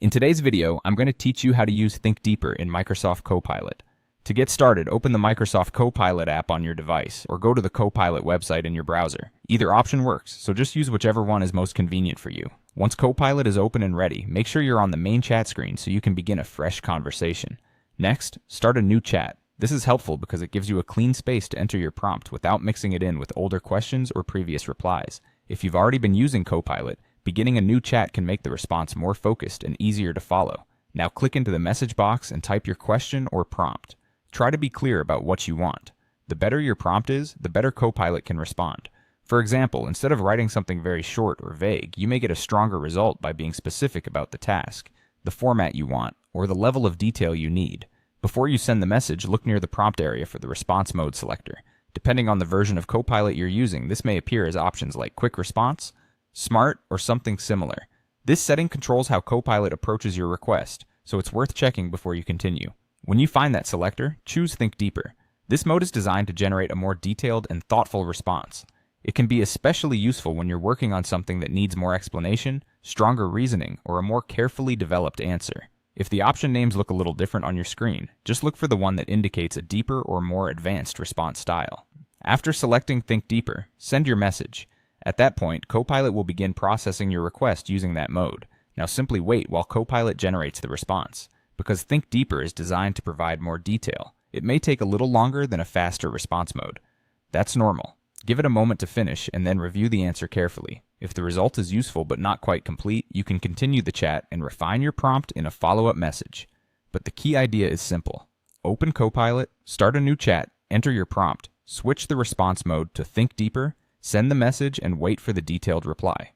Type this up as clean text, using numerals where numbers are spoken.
In today's video, I'm going to teach you how to use Think Deeper in Microsoft Copilot. To get started, open the Microsoft Copilot app on your device, or go to the Copilot website in your browser. Either option works, so just use whichever one is most convenient for you. Once Copilot is open and ready, make sure you're on the main chat screen so you can begin a fresh conversation. Next, start a new chat. This is helpful because it gives you a clean space to enter your prompt without mixing it in with older questions or previous replies. If you've already been using Copilot, beginning a new chat can make the response more focused and easier to follow. Now click into the message box and type your question or prompt. Try to be clear about what you want. The better your prompt is, the better Copilot can respond. For example, instead of writing something very short or vague, you may get a stronger result by being specific about the task, the format you want, or the level of detail you need. Before you send the message, look near the prompt area for the response mode selector. Depending on the version of Copilot you're using, this may appear as options like Quick Response, Smart, or something similar. This setting controls how Copilot approaches your request, so it's worth checking before you continue. When you find that selector, choose Think Deeper. This mode is designed to generate a more detailed and thoughtful response. It can be especially useful when you're working on something that needs more explanation, stronger reasoning, or a more carefully developed answer. If the option names look a little different on your screen, just look for the one that indicates a deeper or more advanced response style. After selecting Think Deeper, send your message. At that point, Copilot will begin processing your request using that mode. Now simply wait while Copilot generates the response. Because Think Deeper is designed to provide more detail, it may take a little longer than a faster response mode. That's normal. Give it a moment to finish and then review the answer carefully. If the result is useful but not quite complete, you can continue the chat and refine your prompt in a follow-up message. But the key idea is simple. Open Copilot, start a new chat, enter your prompt, switch the response mode to Think Deeper, send the message, and wait for the detailed reply.